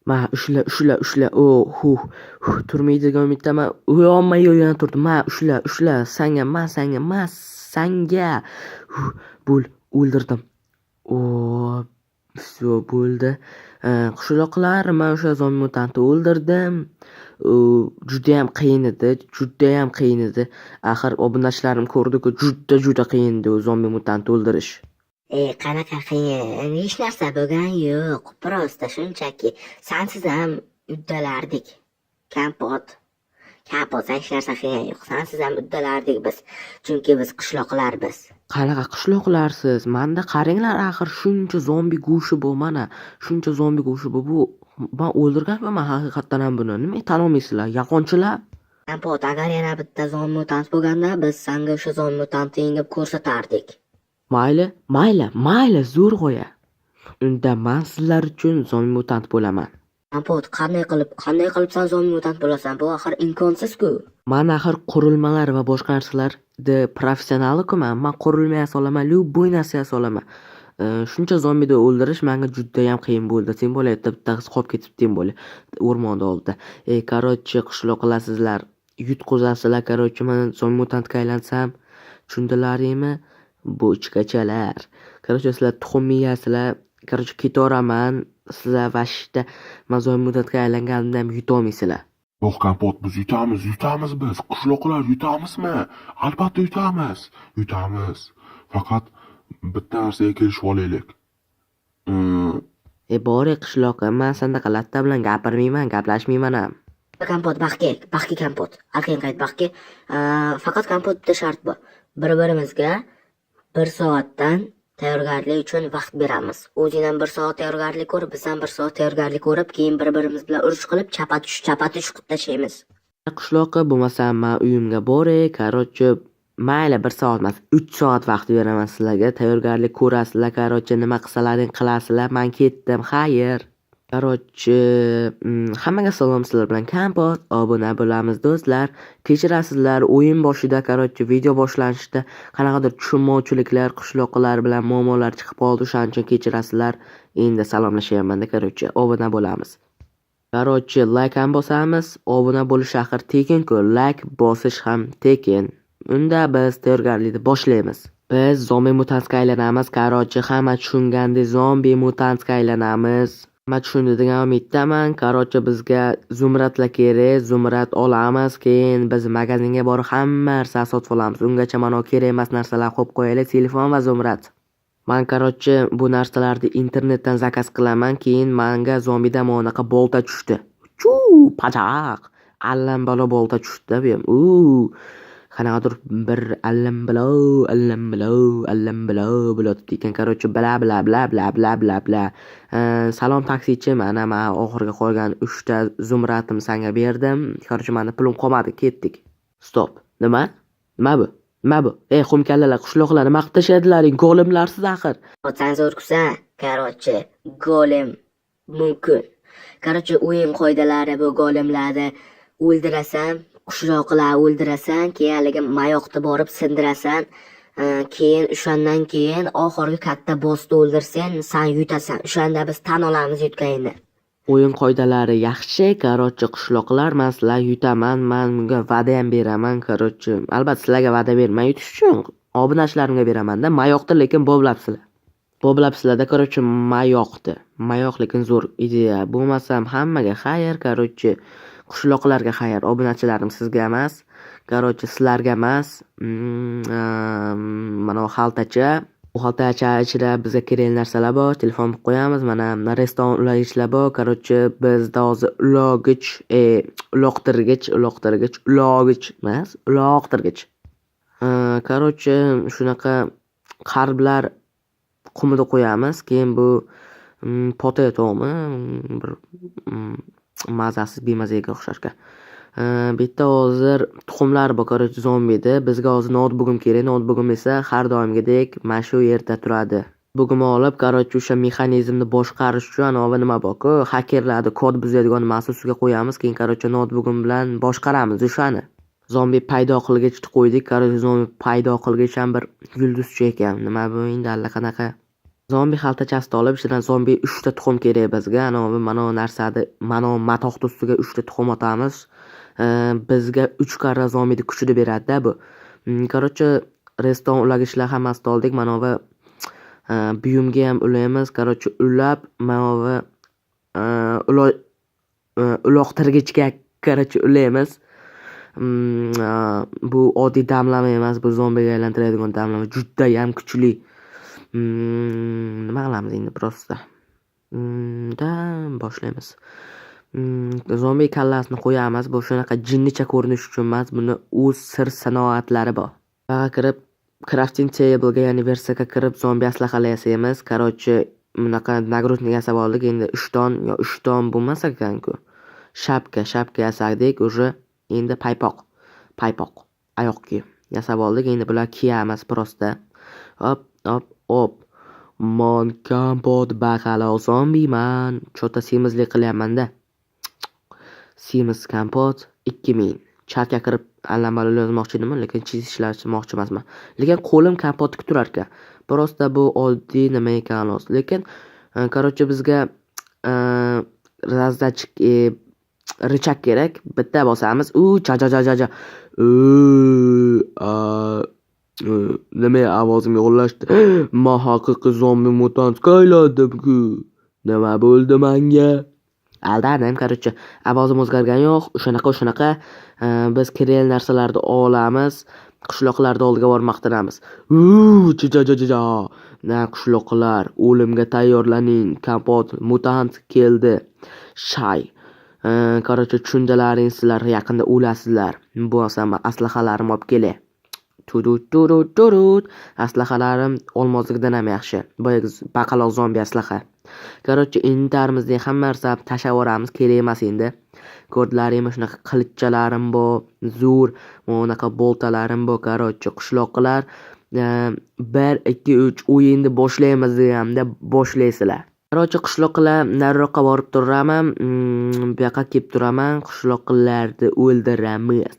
Ma ushla. Turmaydigan umiddaman. Uyalmay yana turdim. Ma ushla. Sanga. Bo'l, o'ldirdim. Всё bo'ldi. Qishloqlar, men o'sha zombi mutantni o'ldirdim. Judayam qiyin edi. Axir obunachilarim ko'rdi-ku, juda qiyin edi u zombi mutantni o'ldirish. Qanaqa qiyin? Hech narsa bo'lgan yo'q. Prosta shunchaki sensiz ham uddalardik. Kampot, hech narsa qiyin yo'q. Sensiz ham uddalardik biz. Chunki biz qishloqlar biz. Qanaqa qishloqlarsiz? Manda qaranglar, axir shuncha zombi go'shi bu mana. Shuncha zombi go'shi bu. Men o'ldirganman haqiqatdan ham buni. Nima tan olmaysizlar? Yaqonchilar. Kampot, agar yana bitta zombi mutant bo'lganda, biz senga o'sha zombi mutantni yengib ko'rsatardik. Mayli, zo'r qo'ya. Unda men sizlar uchun zombi mutant bo'laman. Kampot, qanday qilib sen zombi mutant bo'lasan? Bu axir imkonsiz-ku. Men axir qurilmalar va boshqa narsalarda professional-ku men. Men qurilma yasolaman, любой narsa yasolaman. Shuncha zombini o'ldirish menga juda ham qiyin bo'ldi. Sen bo'layapti, bittasi qolib ketibdi ham bo'la. O'rmonda oldida. Короче, qishloqlasizlar, yutqizasizlar. Короче, men zombi mutantga aylansam, tushundilaringmi? Bochkachalar. Короче, sizlar tuxum yeyasizlar. Короче, ketaveraman. Sizlar vashda men zombi mutantga aylanganimda ham yutolmaysizlar. Yo'q, Kampot, biz yutamiz biz. Qishloqlar yutamizmi? Albatta yutamiz. Faqat bitta narsaga kelishib olaylik. Bore qishloqqa, men sanaqa latta bilan gapirmayman, gaplashmayman ham. Kampot, baxki Kampot. Alqin qayt baxki. Faqat Kampot bitta shart bor. Bir-birimizga 1 soatdan tayyorgarlik uchun vaqt beramiz. O'zing ham 1 soat tayyorgarlik ko'rib, biz ham 1 soat tayyorgarlik ko'rib, keyin bir-birimiz bilan urush qilib, chapatush tashlaymiz. Qishloqqa bo'lmasam, men uyimga boray. Короче, mayli 1 soat emas, 3 soat vaqt beraman sizlarga. Tayyorgarlik ko'rasizlar. Короче, nima qilsalaring qilasizlar. Men ketdim. Xayr. Короче, hammaga salom, sizlar bilan Kampot. Obuna bo'lamiz do'stlar. Kechirasizlar, o'yin boshida, короче, video boshlanishida qanaqadir tushunmovchiliklar, qishloqlar bilan muammolar chiqib qoldi. O'shaning uchun kechirasizlar. Endi salomlashyapman-da, короче, obuna bo'lamiz. Короче, like ham bosamiz. Obuna bo'lish axir tekin-ku, like bosish ham tekin. Unda biz tayyorgarlikni boshlaymiz. Biz zombi mutantga aylanamiz. Короче, hamma tushungandek zombi mutantga aylanamiz. Hamma tushundi degan umiddaman. Короче, bizga zumradlar kerak. Zumrad olamiz. Keyin biz magazinga borib hamma narsa sotib olamiz. Ungacha mana kerak emas narsalar qo'yib qo'yaylik. Telefon va zumrad. Men короче, bu narsalarni internetdan zakaz qilaman. Keyin menga zombidan monaqa bolta tushdi. Pachaq. Allambalo bolta tushdi bu ham. Qanaqadir bir allambalo bo'ladi ekan. Короче, bla. Salom taksichi, mana men oxirgi qolgan 3 ta zumratim senga berdim. Короче, menda pulim qolmadi, ketdik. Stop. Nima bu? Xumkallalar, qishloqlar nima qilib tashadilaring? Golemlarsiz axir. Sen zo'rkusan. Короче, golem mumkin. Короче, o'yin qoidalari bu golemlarni o'ldirasan, qishloqlar o'ldirasan, keyin haligi mayoqni borib sindirasan, keyin o'shandan keyin oxirgi katta bossni o'ldirsang, sen yutasan. O'shanda biz tan olamiz yutganingni. O'yin qoidalari yaxshi. Короче, qishloqlar, men sizlar yutaman. Men bunga va'da ham beraman. Короче, albatta sizlarga va'da berman yutish uchun. Obunachilarimga beraman-da. Mayoqni lekin boblabsizlar-da. Короче, mayoq lekin zo'r ideya. Bo'lmasam hammaga xayr. Короче, qishloqlarga xayr. Obunachilarim sizga emas. Короче, sizlarga emas. Mana bu xaltacha. Bu xaltacha ichida bizga kerak narsalar bor. Telefon qo'yamiz. Mana restoran ulag'ichlar bor. Короче, bizda hozir uloqtirgich. Короче, shunaqa qarblar qumida qo'yamiz. Keyin bu potatomi, bir mazasiz bemazaga o'xshashga. Bitta hozir tuxumlar bor, короче, zombida. Bizga hozir notebook'im kerak. Notebook'im esa har doimgidek mana shu yerda turadi. Bug'im olib, короче, o'sha mexanizmni boshqarish uchun nima bor-ku, hakerlarni kod buzadigan mahsusga qo'yamiz. Keyin короче, notebook'im bilan boshqaramiz o'shani. Zombi paydo qilgich qo'ydik. короче, zombi paydo qilgich ham bir yulduzcha ekan. Nima bu endi allaqanaqa Zombi xaltachasini olib, ichidan zombi 3 ta tuxum kerak bizga. Mana bu narsani, mana matoqni ustiga 3 ta tuxum otamiz. Bizga 3 karra zombini kuchini beradi-da bu. Короче, restoran ulag'ichlar hammasini oldik. Mana bu buyumga ham ulaymiz. Короче, ulab, mana bu uloqtirgichga короче ulaymiz. Bu oddiy damlama emas, bu zombiga aylantiradigan damlama. Juda ham kuchli. Nima qilamiz endi prosta? Boshlaymiz. Zombi kallasini qo'yamiz. Bu shunaqa jinnicha ko'rinish uchun emas, buni o'z sir sanoatlari bor. Baga kirib, crafting table'ga, ya'ni versiyaga kirib zombi aslahalar yasaymiz. Короче, bunaqa nagrudnik yasab oldik. Endi 3 ton bo'lmas ekan-ku. Shapka yasadik, уже endi paypoq oyoq kiyim yasab oldik. Endi bular kiyamiz prosta. Hop. Mon kompot baqaloq zombiman. Chota semizlik qilyapman-da. Semiz kompot 2000. Chatga kirib allambalo yozmoqchi edim, lekin chizishlarmoqchi emasman. Lekin qo'lim kompotga turar ekan. Prosta bu oddiy nima ekan o'zi. Lekin короче bizga razdachik richak kerak. Bitta bosamiz. Cha. Nima ovozim yo'llashdi? Men haqiqiy zombi mutantga aylandim-ku. Nima bo'ldi menga? Aldadim, короче. Ovozim o'zgargani yo'q. O'shanaqa. Biz kerak narsalarni olamiz. Qishloqlarda oldiga borib maqtanamiz. Na qishloqlar, o'limga tayyorlaning. Kompot mutant keldi. Shay. Короче, tushundalaring, sizlar yaqinda o'lasizlar. Bo'lsam aslahalarim olib kelay. Turut. Aslahalarim olmozlikdan ham yaxshi. Boyagi baqaloq zombi aslaha. Короче, intarimizni hamma narsani tashlab yuboramiz, kerak emas endi. Ko'rdlaringmi, shunaqa qilichchalarim bor, zo'r, unaqa boltalarim bor. Короче, qishloqlar 1 2 3 o'yinni boshlaymiz deganimda boshlaysizlar. Короче, qishloqlar nariroqqa borib turaman, bu yoqqa kelib turaman, qishloqlarni o'ldiramiz.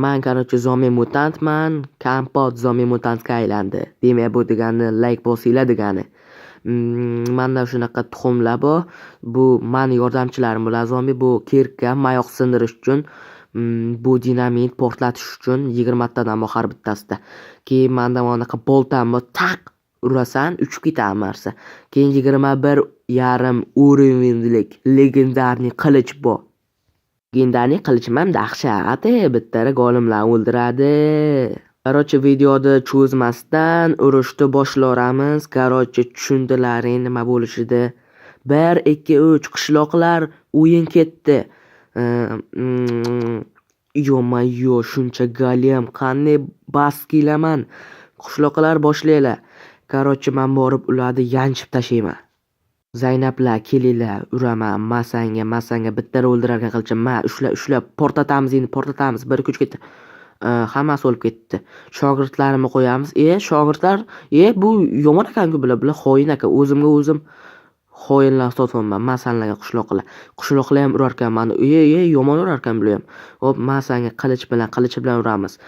Men короче zombi mutantman, kompot zombi mutantga aylandi. Demak, bu degani like bosinglar degani. Menda shunaqa tuxumlar bor. Bu meni yordamchilarim bular zombi. Bu kirka mayoq sindirish uchun, bu dinamit portlatish uchun 20 tadan bor har bittasida. Keyin menda bunaqa boltam bor, taq urasan, uchib ketadi narsa. Keyin 21,5 уровенlik legendarniy qilich bor. Legendarniy qilichim ham dahshat, bittara golimlar o'ldiradi. Короче, videoda cho'zmasdan urushni boshlaramiz. Короче, tushundilaring nima bo'lishida. 1 2 3 qishloqlar o'yin ketdi. Yo, shuncha golem qanday bas kelaman. Qishloqlar boshlaylar. Короче, men borib ularni yanchib tashlayman. Zaynablar, kelinglar, uraman, masanga bitta o'ldirarkan qilchim. Ushlab, portatamiz, 1 2 3 ketdi. Hammasi o'lib ketdi. Shogirdlarimni qo'yamiz. Shogirdlar, bu yomon ekan-ku, bular xoin ekan. O'zimga o'zim xoinlar sotaman. Masanlarga qishloqlar ham urar ekan meni. Yomon urar ekan bular ham. Hop, masanga qilich bilan uramiz.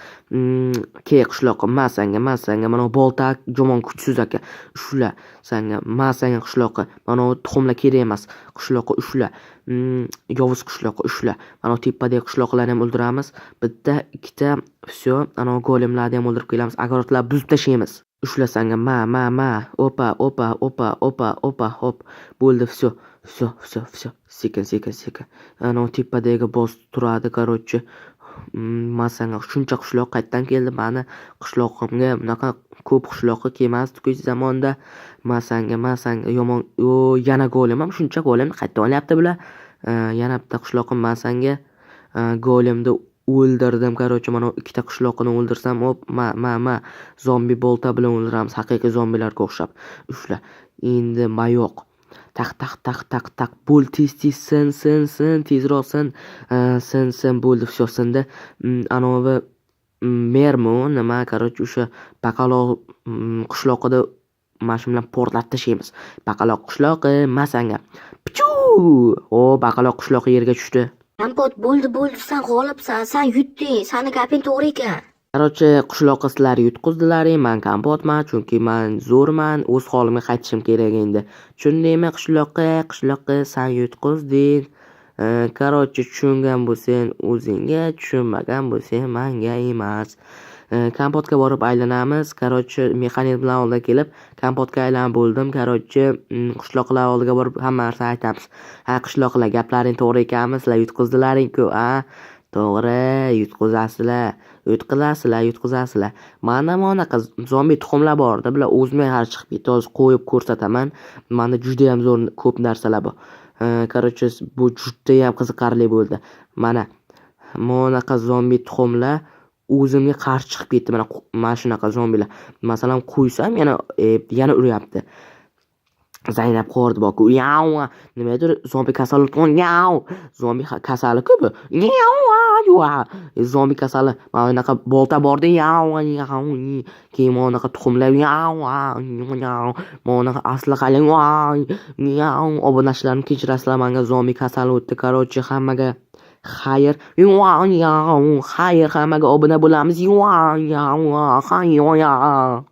Qishloqqa masanga, mana bolta jomon kuchsiz ekan. Ushla, sanga masanga qishloqqa. Mana tuxumlar kerak emas. Qishloqqa ushla. Yovuz qishloqqa ushla. Mana tepadagi qishloqlarni ham o'ldiramiz. Bitta, ikkita, всё, ana golemlarni ham o'ldirib kelamiz. Огородlar buzib tashlaymiz. Ushla sanga, opa, hop. Bo'ldi, всё. Sekin. Ana tepadagi boss turadi, короче. Masanga shuncha qishloq qayerdan keldi? Meni qishlog'imga bunaqa ko'p qishloqqa kelmasdi-ku zamonda. Masanga yomon. Yana golem ham shuncha golemni qayerdan olyapti bular? Yana bitta qishloqim masanga golemni o'ldirdim. Короче, mana ikkita qishloqni o'ldirsam, hop, zombi bolta bilan o'ldiramiz, haqiqiy zombilarga o'xshab. Ushla. Endi mayoq. Tak. Bo'l, tez, sin, tezroq sin. Sin, bo'ldi, всё sindi. Anovi mermo nima, короче, o'sha baqaloq qishloqida mana bilan portlatib tashlaymiz. Baqaloq qishloqi masanga. Pichu! Baqaloq qishloqi yerga tushdi. Kompot bo'ldi, sen g'olibsan, sen yutding, sani gaping to'g'ri ekan. Короче, qishloqqa sizlar yutqizdilaring, man kompotman, chunki man zo'rman, o'z holimga qaytishim kerak endi. Tushundingmi qishloqqa san yutqizding. Короче, tushungan bo'lsang o'zingga, tushunmagan bo'lsang manga emas. Kompotga borib aylanamiz. Короче, mexanik bilan oldiga kelib, kompotga aylanib bo'ldim. Короче, qishloqlar oldiga borib hamma narsani aytamiz. Ha, qishloqlar, gaplaring to'g'ri ekanmi? Sizlar yutqizdilaring-ku, a? To'g'ri, yutqizasizlar. Mana bunaqa zombi tuxumlar bor-da, bular o'zimga qarshi chiqib ketdi. Hozir qo'yib ko'rsataman. Menda juda ham zo'r ko'p narsalar bor. Короче, bu juda ham qiziqarli bo'ldi. Mana bunaqa zombi tuxumlar o'zimga qarshi chiqib ketdi. Mana shunaqa zombilar. Masalan, qo'ysam yana uryapti. Zaynab qordi boku. Yav. Nimadir zombi kasali o'tgan. Yav. Zombi kasali-ku bu. Yav. Zombi kasali. Mana bunaqa bolta borda. Yav. Keyin mana bunaqa tuxumlar. Yav. Mana bunaqa asli qalin. Yav. Obunachilarni kechirasizlar, menga zombi kasali o'tdi. Короче, hammaga xayr. Xayr, hammaga obuna bo'lamiz. Xayr.